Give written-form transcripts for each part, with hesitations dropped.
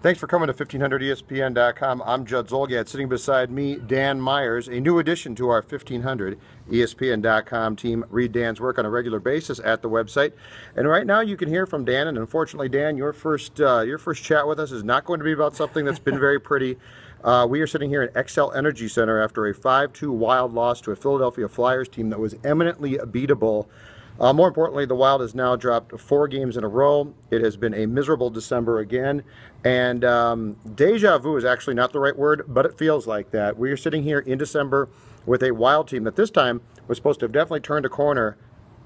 Thanks for coming to 1500ESPN.com. I'm Judd Zulgad. Sitting beside me, Dan Myers, a new addition to our 1500ESPN.com team. Read Dan's work on a regular basis at the website. And right now you can hear from Dan, and unfortunately, Dan, your first chat with us is not going to be about something that's been very pretty. We are sitting here at Xcel Energy Center after a 5-2 Wild loss to a Philadelphia Flyers team that was eminently beatable. More importantly, the Wild has now dropped 4 games in a row. It has been a miserable December again. And deja vu is actually not the right word, but it feels like that. We are sitting here in December with a Wild team that this time was supposed to have definitely turned a corner.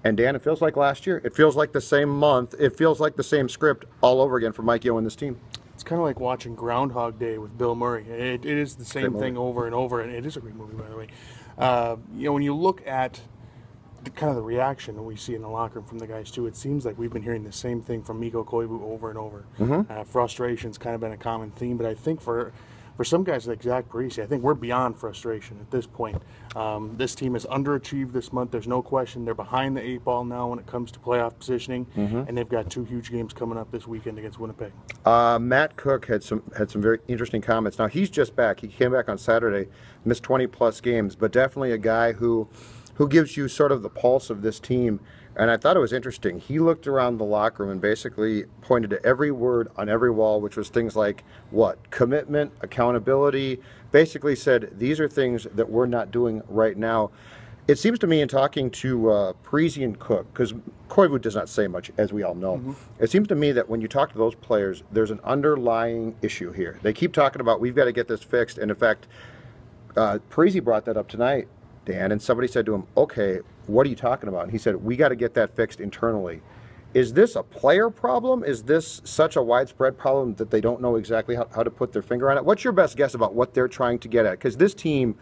And Dan, it feels like last year. It feels like the same month. It feels like the same script all over again for Mike Yeo and this team. It's kind of like watching Groundhog Day with Bill Murray. It is the same thing over and over, and it is a great movie, by the way. When you look at the reaction that we see in the locker room from the guys too, it seems like we've been hearing the same thing from Mikko Koivu over and over. Frustration's kind of been a common theme, but I think for some guys like Zach Parise, I think we're beyond frustration at this point. This team has underachieved this month. There's no question. They're behind the 8 ball now when it comes to playoff positioning, and they've got 2 huge games coming up this weekend against Winnipeg. Matt Cook had some very interesting comments. Now he's just back. He came back on Saturday, missed 20+ games, but definitely a guy who gives you sort of the pulse of this team. And I thought it was interesting. He looked around the locker room and basically pointed to every word on every wall, which was things like, what? Commitment, accountability. Basically said, these are things that we're not doing right now. It seems to me in talking to Parise and Cook, because Koivu does not say much, as we all know. It seems to me that when you talk to those players, there's an underlying issue here. They keep talking about, we've got to get this fixed. And in fact, Parise brought that up tonight, Dan, and somebody said to him, okay, what are you talking about? And he said, we got to get that fixed internally. Is this a player problem? Is this such a widespread problem that they don't know exactly how to put their finger on it? What's your best guess about what they're trying to get at? Because this team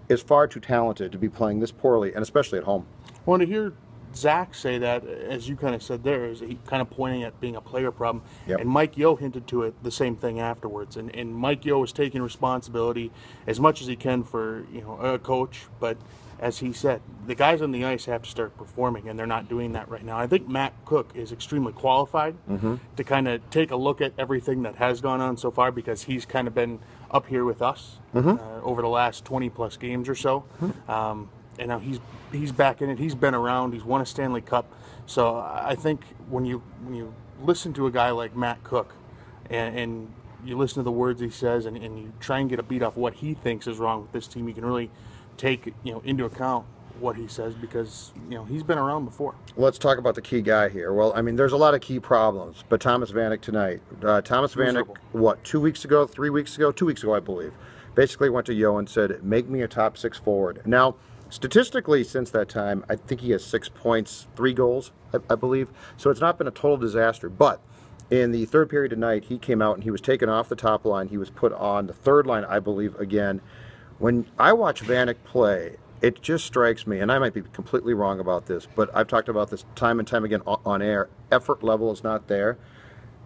is far too talented to be playing this poorly, and especially at home. Well, to hear Zach say that, as you kind of said there, is he kind of pointing at being a player problem. And Mike Yeo hinted to it the same thing afterwards. And Mike Yeo is taking responsibility as much as he can for a coach, but as he said, the guys on the ice have to start performing, and they're not doing that right now. I think Matt Cook is extremely qualified to kind of take a look at everything that has gone on so far, because he's kind of been up here with us over the last 20+ games or so. And now he's back in it. He's been around. He's won a Stanley Cup. So I think when you listen to a guy like Matt Cook and you listen to the words he says and you try and get a beat off what he thinks is wrong with this team, you can really take into account what he says, because he's been around before. Let's talk about the key guy here. Well, I mean, there's a lot of key problems, but Thomas Vanek tonight. Thomas Vanek, what, 2 weeks ago, 3 weeks ago, 2 weeks ago, I believe, basically went to Yeo and said, make me a top 6 forward. Now, statistically, since that time, I think he has 6 points, 3 goals, I believe. So it's not been a total disaster. But in the third period tonight, he came out and he was taken off the top line. He was put on the third line, I believe, again. When I watch Vanek play, it just strikes me, and I might be completely wrong about this, but I've talked about this time and time again on air. Effort level is not there.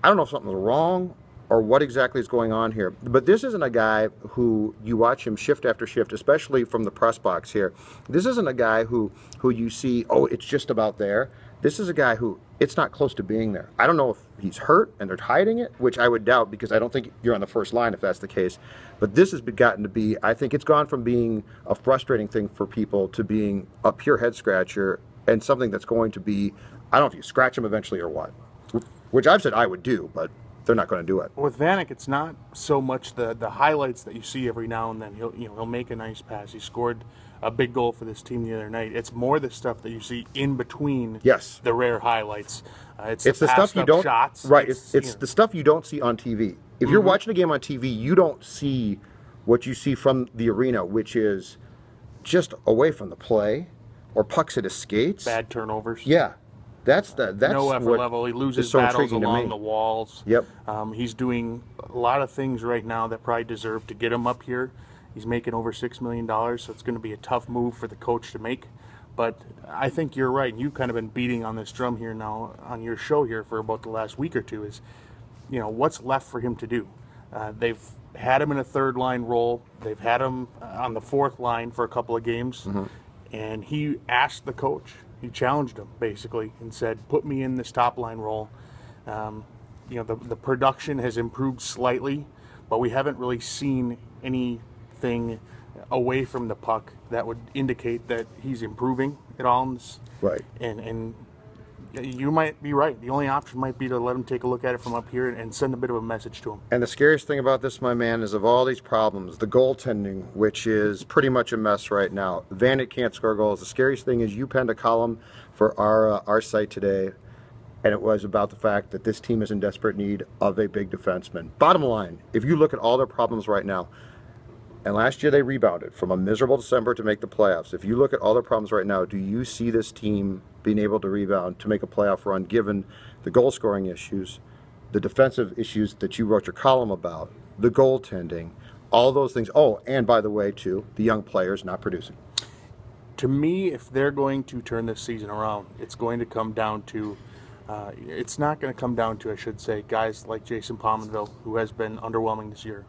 I don't know if something's wrong or what exactly is going on here. But this isn't a guy who you watch him shift after shift, especially from the press box here. This isn't a guy who you see, oh, it's just about there. This is a guy who it's not close to being there. I don't know if he's hurt and they're hiding it, which I would doubt, because I don't think you're on the first line if that's the case. But this has gotten to be, I think it's gone from being a frustrating thing for people to being a pure head scratcher and something that's going to be, I don't know if you scratch him eventually or what, which I've said I would do, but they're not going to do it. With Vanek, it's not so much the highlights that you see every now and then. He'll make a nice pass. He scored a big goal for this team the other night. It's more the stuff that you see in between the rare highlights. It's the stuff you don't shots. Right. It's the stuff you don't see on TV. If you're watching a game on TV, you don't see what you see from the arena, which is just away from the play or pucks at his skates. Bad turnovers. Yeah. That's no effort level. He loses battles along the walls. Yep. He's doing a lot of things right now that probably deserve to get him up here. He's making over $6 million, so it's going to be a tough move for the coach to make. But I think you're right. You've kind of been beating on this drum here now on your show here for about the last week or two. Is what's left for him to do? They've had him in a third line role. They've had him on the fourth line for a couple of games, and he asked the coach. He challenged him, basically, and said, put me in this top-line role. the production has improved slightly, but we haven't really seen anything away from the puck that would indicate that he's improving at all. Right. And you might be right. The only option might be to let him take a look at it from up here and send a bit of a message to him. And the scariest thing about this, my man, is of all these problems, the goaltending, which is pretty much a mess right now. Vanek can't score goals. The scariest thing is you penned a column for our site today, and it was about the fact that this team is in desperate need of a big defenseman. Bottom line, if you look at all their problems right now, and last year they rebounded from a miserable December to make the playoffs. If you look at all their problems right now, do you see this team being able to rebound to make a playoff run given the goal scoring issues, the defensive issues that you wrote your column about, the goaltending, all those things? Oh, and by the way, too, the young players not producing. To me, if they're going to turn this season around, it's going to come down to it's not going to come down to, I should say, guys like Jason Pominville, who has been underwhelming this year.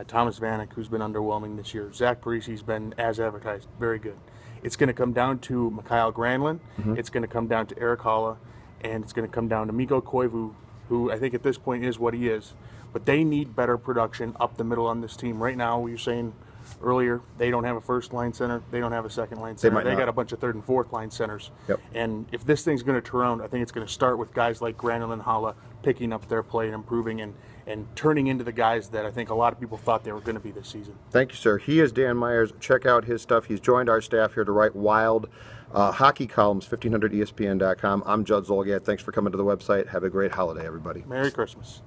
Thomas Vanek, who's been underwhelming this year. Zach Parisi's been, as advertised, very good. It's going to come down to Mikhail Granlund. It's going to come down to Eric Holla. And it's going to come down to Mikko Koivu, who I think at this point is what he is. But they need better production up the middle on this team. Right now, you're saying earlier, they don't have a first-line center. They don't have a second-line center. They got a bunch of third- and fourth-line centers. Yep. And if this thing's going to turn around, I think it's going to start with guys like Granlund and Holla picking up their play and improving and turning into the guys that I think a lot of people thought they were going to be this season. Thank you, sir. He is Dan Myers. Check out his stuff. He's joined our staff here to write wild hockey columns, 1500ESPN.com. I'm Judd Zulgad. Thanks for coming to the website. Have a great holiday, everybody. Merry Christmas.